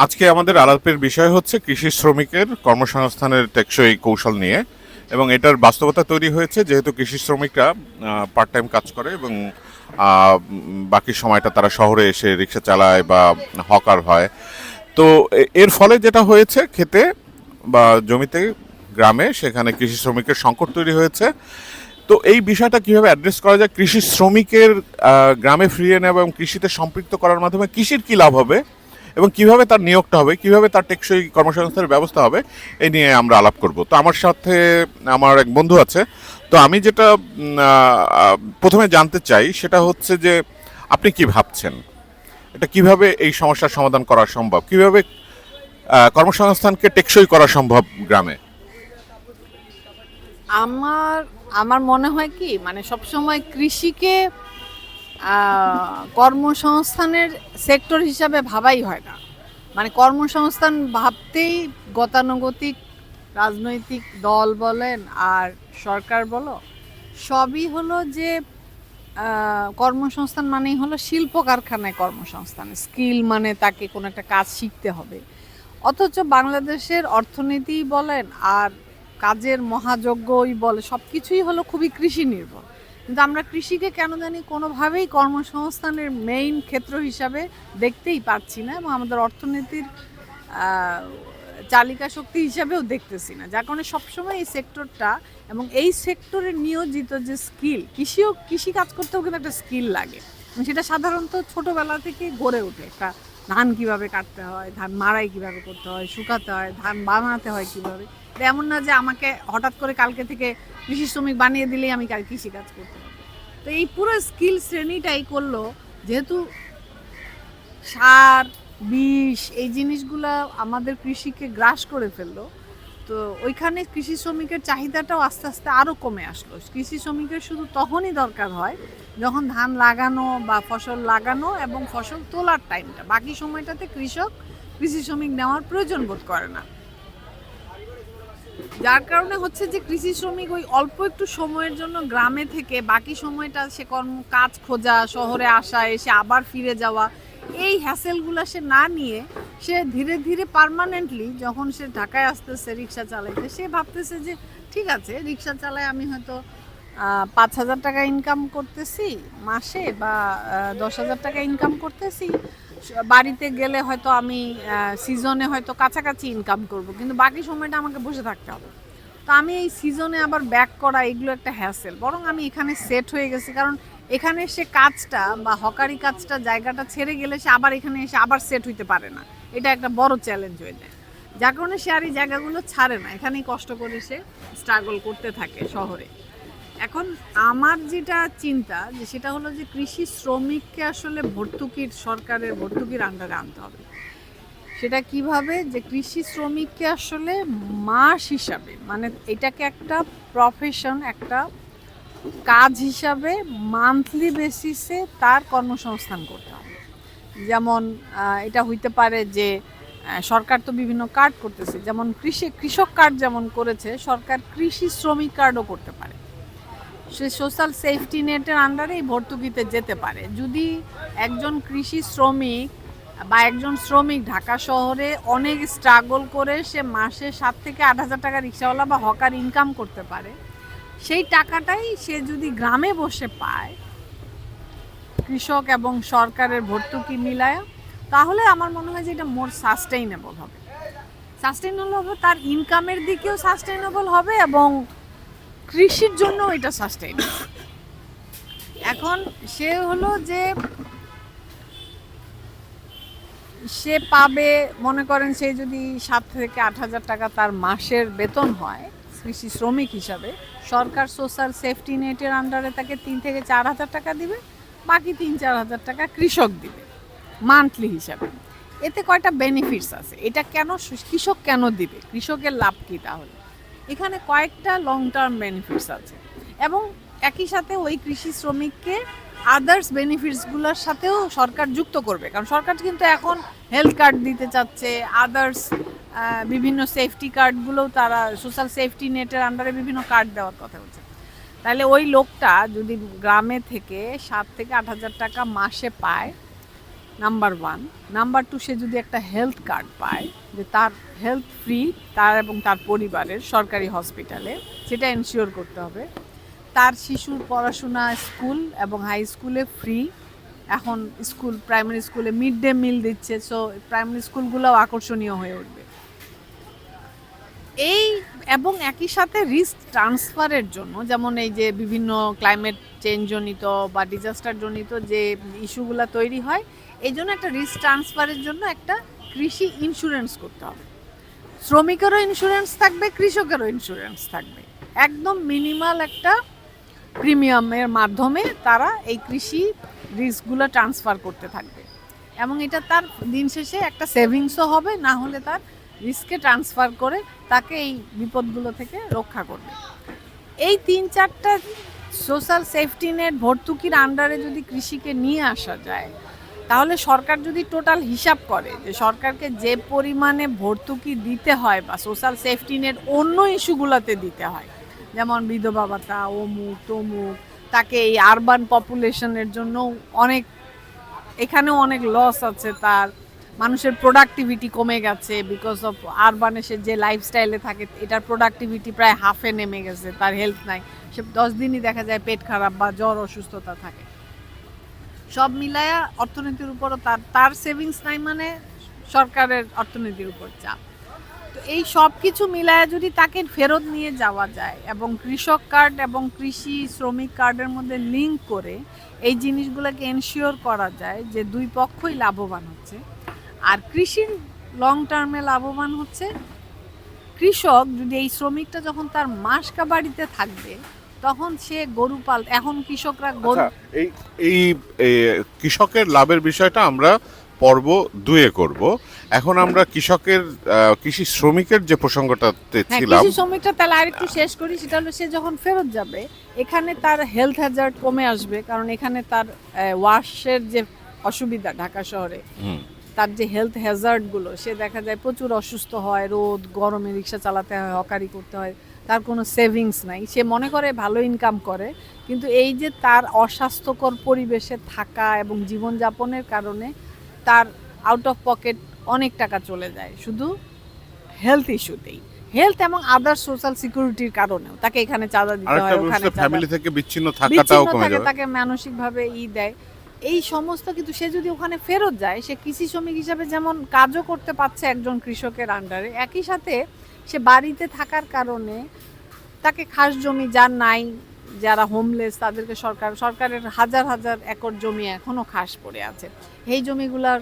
আজকে আমাদের আলাপের বিষয় হচ্ছে কৃষি শ্রমিকের কর্মসংস্থানের টেকসই কৌশল নিয়ে। এবং এটার বাস্তবতা তৈরি হয়েছে যেহেতু কৃষি শ্রমিকরা পার্ট টাইম কাজ করে এবং বাকি সময়টা তারা শহরে এসে রিক্সা চালায় বা হকার হয়। তো এর ফলে যেটা হয়েছে খেতে বা জমিতে, গ্রামে, সেখানে কৃষি শ্রমিকের সংকট তৈরি হয়েছে। তো এই বিষয়টা কিভাবে অ্যাড্রেস করা যায়, কৃষি শ্রমিকের গ্রামে ফিরিয়ে নেওয়া এবং কৃষিতে সম্পৃক্ত করার মাধ্যমে কৃষির কি লাভ হবে এবং কিভাবে তার নিয়োগটা হবে, কিভাবে তার টেকসই কর্মসংস্থানের ব্যবস্থা হবে, এই নিয়ে আমরা আলাপ করব। তো আমার সাথে আমার এক বন্ধু আছে। তো আমি যেটা প্রথমে জানতে চাই সেটা হচ্ছে যে আপনি কি ভাবছেন, এটা কিভাবে এই সমস্যার সমাধান করা সম্ভব, কিভাবে কর্মসংস্থানকে টেকসই করা সম্ভব গ্রামে? আমার আমার মনে হয় কি মানে সবসময় কৃষিকে কর্মসংস্থানের সেক্টর হিসাবে ভাবাই হয় না। মানে কর্মসংস্থান ভাবতেই গতানুগতিক রাজনৈতিক দল বলেন আর সরকার বলো, সবই হলো যে কর্মসংস্থান মানেই হলো শিল্প কারখানায় কর্মসংস্থান, স্কিল মানে তাকে কোনো একটা কাজ শিখতে হবে। অথচ বাংলাদেশের অর্থনীতি বলেন আর কাজের মহাযজ্ঞই বলে সব কিছুই হলো খুবই কৃষি নির্ভর। কিন্তু আমরা কৃষিকে কেন জানি কোনোভাবেই কর্মসংস্থানের মেইন ক্ষেত্র হিসাবে দেখতেই পাচ্ছি না, এবং আমাদের অর্থনীতির চালিকা শক্তি হিসাবেও দেখতেছি না, যার কারণে সবসময় এই সেক্টরটা এবং এই সেক্টরে নিয়োজিত যে স্কিল, কৃষি কাজ করতেও কিন্তু একটা স্কিল লাগে, এবং সেটা সাধারণত ছোটোবেলা থেকে গড়ে ওঠে। একটা ধান কিভাবে কাটতে হয়, ধান মাড়াই কিভাবে করতে হয়, শুকাতে হয়, ধান বানাতে হয় কিভাবে। এমন না যে আমাকে হঠাৎ করে কালকে থেকে কৃষি শ্রমিক বানিয়ে দিলেই আমি কৃষি কাজ করতে পারবো। তো এই পুরো স্কিল শ্রেণীটাই করলো, যেহেতু সার বিষ এই জিনিসগুলো আমাদের কৃষিকে গ্রাস করে ফেললো, তো ওইখানে কৃষি শ্রমিকের চাহিদাটাও আস্তে আস্তে আরও কমে আসলো। কৃষি শ্রমিকের শুধু তখনই দরকার হয় যখন ধান লাগানো বা ফসল লাগানো এবং ফসল তোলার টাইমটা, বাকি সময়টাতে কৃষি শ্রমিক নেওয়ার প্রয়োজন বোধ করে না। যার কারণে হচ্ছে যে কৃষি শ্রমিক ওই অল্প একটু সময়ের জন্য গ্রামে থেকে বাকি সময়টা সে কাজ খোঁজা, শহরে আসা, এসে আবার ফিরে যাওয়া, এই হ্যাসেলগুলো সে না নিয়ে সে ধীরে ধীরে পার্মানেন্টলি যখন সে ঢাকায় আসতেছে রিক্সা চালাইতে, সে ভাবতেছে যে ঠিক আছে রিক্সা চালায় আমি হয়তো 5,000 টাকা ইনকাম করতেছি মাসে, বা 10,000 টাকা ইনকাম করতেছি, বাড়িতে গেলে হয়তো আমি সিজনে হয়তো কাছাকাছি ইনকাম করব, কিন্তু বাকি সময়টা আমাকে বসে থাকতে হবে। তো আমি এই সিজনে আবার ব্যাক করা এগুলো একটা হ্যাসেল, বরং আমি এখানে সেট হয়ে গেছি, কারণ এখানে সে কাজটা বা হকারি কাজটা জায়গাটা ছেড়ে গেলে সে আবার এখানে এসে আবার সেট হইতে পারে না। এটা একটা বড় চ্যালেঞ্জ হয়ে যায়, যার কারণে সে আর এই জায়গাগুলো ছাড়ে না, এখানেই কষ্ট করে সে স্ট্রাগল করতে থাকে শহরে। এখন আমার যেটা চিন্তা যে সেটা হলো যে কৃষি শ্রমিককে আসলে সরকারের ভর্তুকির আন্ডারে আনতে হবে। সেটা কিভাবে, যে কৃষি শ্রমিককে আসলে মাস হিসাবে, মানে এটাকে একটা প্রফেশন, একটা কাজ হিসাবে মান্থলি বেসিসে তার কর্মসংস্থান করতে হবে। যেমন এটা হইতে পারে যে সরকার তো বিভিন্ন কার্ড করতেছে, যেমন কৃষক কার্ড যেমন করেছে সরকার, কৃষি শ্রমিক কার্ডও করতে পারে। সে সোশ্যাল সেফটি নেটের আন্ডারে এই ভর্তুকিতে যেতে পারে। যদি একজন কৃষি শ্রমিক বা একজন শ্রমিক ঢাকা শহরে অনেক স্ট্রাগল করে সে মাসে 7,000 থেকে 8,000 টাকা রিক্সাওয়ালা বা হকার ইনকাম করতে পারে, সেই টাকাটাই সে যদি গ্রামে বসে পায় কৃষক এবং সরকারের ভর্তুকি মিলায়, তাহলে আমার মনে হয় যে এটা মোর সাস্টেইনেবল হবে। তার ইনকামের দিকেও সাস্টেইনেবল হবে এবং কৃষির জন্য এটা সাস্টেইনেবল। এখন সে হলো যে সে পাবে, মনে করেন সে যদি 7,000 থেকে 8,000 টাকা তার মাসের বেতন হয় কৃষি শ্রমিক হিসাবে, সরকার সোশ্যাল সেফটি নেটের আন্ডারে তাকে 3,000 থেকে 4,000 টাকা দিবে, বাকি 3-4 হাজার টাকা কৃষক দিবে মান্থলি হিসাবে। এতে কয়টা বেনিফিটস আছে, এটা কেন কৃষক কেন দিবে, কৃষকের লাভ কী? তাহলে এখানে কয়েকটা লং টার্ম বেনিফিটস আছে, এবং একই সাথে ওই কৃষি শ্রমিককে আদার্স বেনিফিটসগুলোর সাথেও সরকার যুক্ত করবে, কারণ সরকার কিন্তু এখন হেলথ কার্ড দিতে চাচ্ছে, আদার্স বিভিন্ন সেফটি কার্ডগুলোও তারা সোশ্যাল সেফটি নেটের আন্ডারে বিভিন্ন কার্ড দেওয়ার কথা বলছে। তাহলে ওই লোকটা যদি গ্রামে থেকে 7,000 থেকে 8,000 টাকা মাসে পায়, নাম্বার 1। নাম্বার 2, সে যদি একটা হেলথ কার্ড পায় যে তার হেলথ ফ্রি, তার এবং তার পরিবারের সরকারি হসপিটালে, সেটা এনশিওর করতে হবে। তার শিশুর পড়াশোনা স্কুল এবং হাই স্কুলে ফ্রি। এখন স্কুল, প্রাইমারি স্কুলে মিড ডে মিল দিচ্ছে, সো প্রাইমারি স্কুলগুলোও আকর্ষণীয় হয়ে উঠবে। এই এবং একই সাথে রিস্ক ট্রান্সফারের জন্য, যেমন এই যে বিভিন্ন ক্লাইমেট চেঞ্জ জনিত বা ডিজাস্টার জনিত যে ইস্যুগুলো তৈরি হয়, এই জন্য একটা রিস্ক ট্রান্সফারের জন্য একটা কৃষি ইন্স্যুরেন্স করতে হবে। শ্রমিকেরও ইন্স্যুরেন্স থাকবে, কৃষকেরও ইন্স্যুরেন্স থাকবে। একদম মিনিমাল একটা প্রিমিয়ামের মাধ্যমে তারা এই কৃষি রিস্কগুলো ট্রান্সফার করতে থাকবে, এবং এটা তার দিন শেষে একটা সেভিংসও হবে, না হলে তার রিস্কে ট্রান্সফার করে তাকে এই বিপদগুলো থেকে রক্ষা করবে। এই 3-4টা সোশ্যাল সেফটি নেট ভর্তুকির আন্ডারে যদি কৃষিকে নিয়ে আসা যায়, তাহলে সরকার যদি টোটাল হিসাব করে যে সরকারকে যে পরিমাণে ভর্তুকি দিতে হয় বা সোশ্যাল সেফটি নেট অন্য ইস্যুগুলোতে দিতে হয়, যেমন বিধবা ভাতা, অমুক তমুক, তাকে এই আরবান পপুলেশনের জন্য অনেক, এখানেও অনেক লস আছে, তার মানুষের প্রোডাক্টিভিটি কমে গেছে বিকজ অফ আরবানে সে যে লাইফস্টাইলে থাকে, এটার প্রোডাক্টিভিটি প্রায় হাফে নেমে গেছে, তার হেলথ নাই, সে 10 দিনই দেখা যায় পেট খারাপ বা জ্বর অসুস্থতা থাকে। সব মিলায়া অর্থনীতির উপরও তার সেভিংস নাই, মানে সরকারের অর্থনীতির উপর চাপ। তো এই সব কিছু মিলায়া যদি তাকে ফেরত নিয়ে যাওয়া যায় এবং কৃষক কার্ড এবং কৃষি শ্রমিক কার্ডের মধ্যে লিঙ্ক করে এই জিনিসগুলোকে এনশিওর করা যায় যে দুই পক্ষই লাভবান হচ্ছে, আর কৃষির লং টার্মে লাভবান হচ্ছে কৃষক। যদি এই শ্রমিকটা যখন তার মাসকা বাড়িতে থাকবে, তখন সে গরু এখন কৃষকরা গরু, এই এই এই কৃষকের লাভের বিষয়টা আমরা পর্ব 2-এ করব। এখন আমরা কৃষকের কৃষি শ্রমিকের যে প্রসঙ্গটাতে ছিলাম, কৃষি শ্রমিকটা তাহলে আরেকটু শেষ করি। সেটা হলো, সে যখন ফেরত যাবে, এখানে তার হেলথ হ্যাজার্ড কমে আসবে, কারণ এখানে তার ওয়াশের যে অসুবিধা ঢাকা শহরে, তার যে হেলথ হ্যাজার্ডগুলো, সে দেখা যায় প্রচুর অসুস্থ হয়, রোদ গরমে রিক্সা চালাতে হয়, হকারি করতে হয়, তার কোনো সেভিংস নাই। সে মনে করে ভালো ইনকাম করে, কিন্তু এই যে তার অস্বাস্থ্যকর পরিবেশে থাকা এবং জীবনযাপনের কারণে তার আউট অফ পকেট অনেক টাকা চলে যায় শুধু হেলথ ইস্যুতেই। হেলথ এবং আদার সোশ্যাল সিকিউরিটির কারণেও তাকে এখানে চাঁদা দিতে হয়, ওখানে ফ্যামিলি থেকে বিচ্ছিন্ন থাকাটাও কমে যাবে, তাকে মানসিকভাবে দেয় এই সমস্ত। কিন্তু সে যদি ওখানে ফেরত যায়, সে কৃষি শ্রমিক হিসাবে যেমন কাজও করতে পারছে একজন কৃষকের আন্ডারে, একই সাথে সে বাড়িতে থাকার কারণে তাকে খাস জমি যার নাই, যারা হোমলেস, তাদেরকে সরকারের হাজার হাজার একর জমি এখনও খাস পড়ে আছে, এই জমিগুলার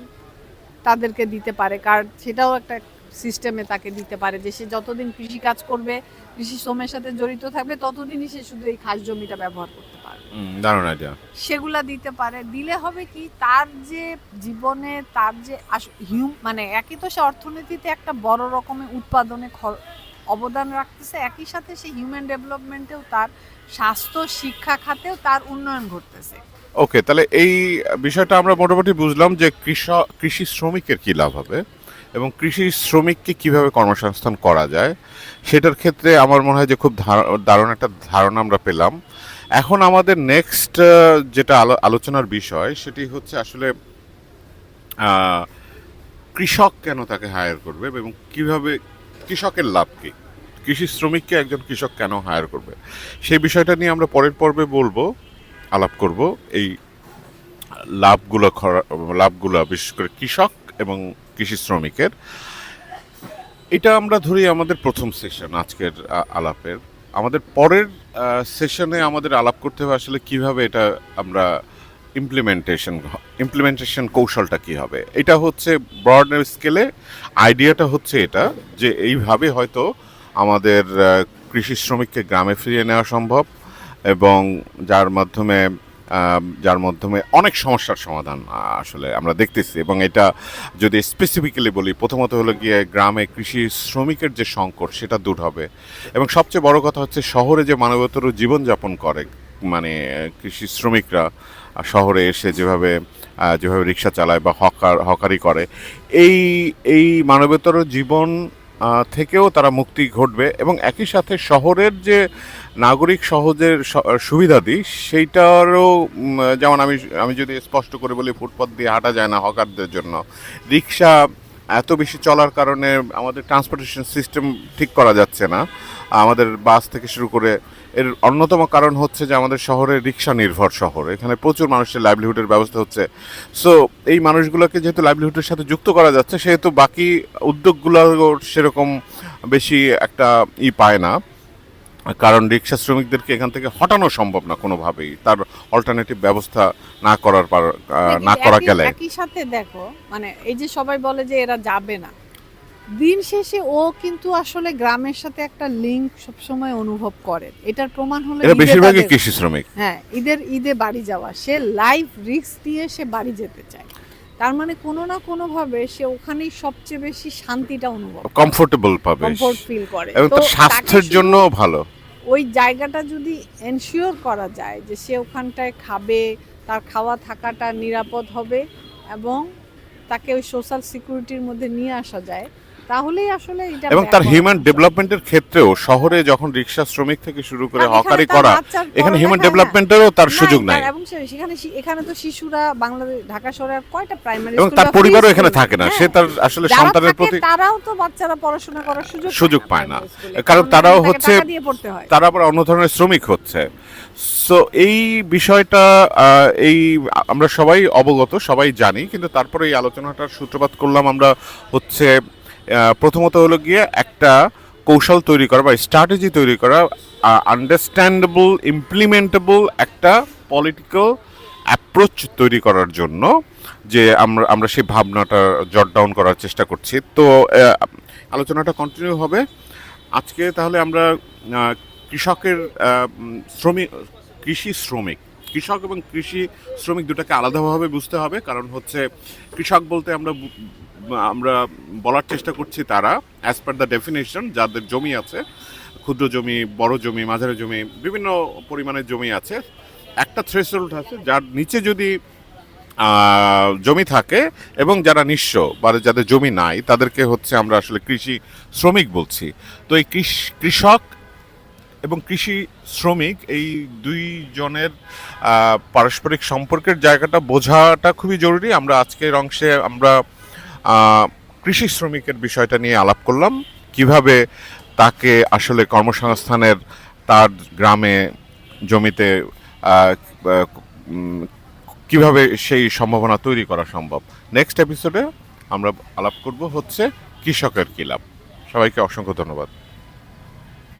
তাদেরকে দিতে পারে কার্ড, সেটাও একটা সিস্টেমে তাকে দিতে পারে যে সে যতদিন কৃষি কাজ করবে, কৃষি শ্রমের সাথে জড়িত থাকবে, ততদিনই সে শুধু এই খাস জমিটা ব্যবহার করতে পারবে। দারুণ আইডিয়া। সেগুলা দিতে পারে। দিলে হবে কি, তার যে জীবনে তার যে মানে একই তো সে অর্থনীতিতে একটা বড় রকমের উৎপাদনে অবদান রাখতেছে, একই সাথে সে হিউম্যান ডেভেলপমেন্টেও, তার স্বাস্থ্য শিক্ষা খাতেও তার উন্নয়ন ঘটতেছে। ওকে, তাহলে এই বিষয়টা আমরা মোটামুটি বুঝলাম যে কৃষি শ্রমিকের কি লাভ হবে এবং কৃষি শ্রমিককে কিভাবে কর্মসংস্থান করা যায়, সেটার ক্ষেত্রে আমার মনে হয় যে খুব দারুণ একটা ধারণা আমরা পেলাম। এখন আমাদের নেক্সট যেটা আলোচনার বিষয়, সেটি হচ্ছে আসলে কৃষক কেন তাকে হায়ার করবে এবং কিভাবে কৃষকের লাভ কি, কৃষি শ্রমিককে একজন কৃষক কেন হায়ার করবে, সেই বিষয়টা নিয়ে আমরা পরের পর্বে আলাপ করব। এই লাভগুলো বিশেষ করে কৃষক এবং কৃষি শ্রমিকের, এটা আমরা ধরি আমাদের প্রথম সেশন আজকের আলাপের। আমাদের পরের সেশনে আমাদের আলাপ করতে হবে আসলে কিভাবে এটা আমরা ইমপ্লিমেন্টেশন কৌশলটা কি হবে। এটা হচ্ছে ব্রড স্কেলে আইডিয়াটা হচ্ছে এটা, যে এইভাবে হয়তো আমাদের কৃষি শ্রমিককে গ্রামে ফিরিয়ে নেওয়া সম্ভব, এবং যার মাধ্যমে অনেক সমস্যার সমাধান আসলে আমরা দেখতেছি। এবং এটা যদি স্পেসিফিক্যালি বলি, প্রথমত হলো গিয়ে গ্রামে কৃষি শ্রমিকের যে সংকট, সেটা দূর হবে। এবং সবচেয়ে বড় কথা হচ্ছে শহরে যে মানবতর জীবনযাপন করে, মানে কৃষি শ্রমিকরা শহরে এসে যেভাবে রিক্সা চালায় বা হকারি করে, এই মানবতর জীবন থেকেও তারা মুক্তি ঘটবে এবং একই সাথে শহরের যে নাগরিক সহজের সুবিধাদি সেইটারও যেমন আমি যদি স্পষ্ট করে বলি, ফুটপাত দিয়ে হাঁটা যায় না হকারদের জন্য, রিক্সা এত বেশি চলার কারণে আমাদের ট্রান্সপোর্টেশন সিস্টেম ঠিক করা যাচ্ছে না, আমাদের বাস থেকে শুরু করে। এর অন্যতম কারণ হচ্ছে যে আমাদের শহরে রিক্সা নির্ভর শহর, এখানে প্রচুর মানুষের লাইভলিহুডের ব্যবস্থা হচ্ছে। সো এই মানুষগুলোকে যেহেতু লাইভলিহুডের সাথে যুক্ত করা যাচ্ছে, সেহেতু বাকি উদ্যোগগুলো সেরকম বেশি একটা পায় না, কারণ রিক্সা শ্রমিকদেরকে এখান থেকে হটানো সম্ভব না কোনোভাবেই, তার অল্টারনেটিভ ব্যবস্থা না করার না করা গেলে। একই সাথে দেখো, মানে এই যে সবাই বলে যে এরা যাবে না, দিন শেষে ও কিন্তু আসলে গ্রামের সাথে একটা লিংক সবসময় অনুভব করে। এটার প্রমাণ হলো এরা বেশিরভাগই কৃষি শ্রমিক। হ্যাঁ, ঈদে বাড়ি যাওয়া, সে লাইফ রিস্ক দিয়ে সে বাড়ি যেতে চায়। তার মানে কোনো না কোনো ভাবে সে ওখানেই সবচেয়ে বেশি শান্তিটা অনুভব, কমফোর্টেবল পাবে, কমফোর্ট ফিল করে, এবং তার স্বাস্থ্যের জন্য ভালো। ওই জায়গাটা যদি এনশিওর করা যায় যে সে ওখানটায় খাবে, তার খাওয়া থাকাটা নিরাপদ হবে এবং তাকে ওই সোশ্যাল সিকিউরিটির মধ্যে নিয়ে আসা যায়, তাহলেই আসলে এটা। এবং তার হিউম্যান ডেভেলপমেন্টের ক্ষেত্রেও শহরে যখন রিক্সা শ্রমিক থেকে শুরু করে হকারি করা, এখানে হিউম্যান ডেভেলপমেন্টেরও তার সুযোগ নাই। এবং এখানে তো শিশুরা বাংলাদেশ ঢাকা শহরে কয়টা প্রাইমারি এবং তার পরিবারও এখানে থাকে না, সে তার আসলে সন্তানের প্রতি, তারাও তো বাচ্চারা পড়াশোনা করার সুযোগ পায় না, কারণ তারাও হচ্ছে, তারা আবার অন্য ধরনের শ্রমিক হচ্ছে। সো এই বিষয়টা এই আমরা সবাই অবগত, সবাই জানি, কিন্তু তারপরে এই আলোচনাটার সূত্রপাত করলাম আমরা হচ্ছে প্রথমত হলো গিয়ে একটা কৌশল তৈরি করা বা স্ট্র্যাটেজি তৈরি করা, আন্ডারস্ট্যান্ডেবল ইমপ্লিমেন্টেবল একটা পলিটিক্যাল অ্যাপ্রোচ তৈরি করার জন্য, যে আমরা সেই ভাবনাটা জট ডাউন করার চেষ্টা করছি। তো আলোচনাটা কন্টিনিউ হবে আজকে। তাহলে আমরা কৃষকের কৃষক এবং কৃষি শ্রমিক দুটাকে আলাদাভাবে বুঝতে হবে, কারণ হচ্ছে কৃষক বলতে আমরা বলার চেষ্টা করছি তারা অ্যাজ পার দ্য ডেফিনেশন যাদের জমি আছে, ক্ষুদ্র জমি, বড় জমি, মাঝারি জমি, বিভিন্ন পরিমাণের জমি আছে, একটা থ্রেশহোল্ড আছে যার নিচে যদি জমি থাকে, এবং যারা নিঃস্ব বা যাদের জমি নাই তাদেরকে হচ্ছে আমরা আসলে কৃষি শ্রমিক বলছি। তো এই কৃষক এবং কৃষি শ্রমিক এই দুইজনের পারস্পরিক সম্পর্কের জায়গাটা বোঝাটা খুবই জরুরি। আমরা আজকের অংশে আমরা কৃষি শ্রমিকের বিষয়টা নিয়ে আলাপ করলাম, কিভাবে তাকে আসলে কর্মসংস্থানের, তার গ্রামে জমিতে কিভাবে সেই সম্ভাবনা তৈরি করা সম্ভব। নেক্সট এপিসোডে আমরা আলাপ করব হচ্ছে কৃষকের কি লাভ। সবাইকে অসংখ্য ধন্যবাদ।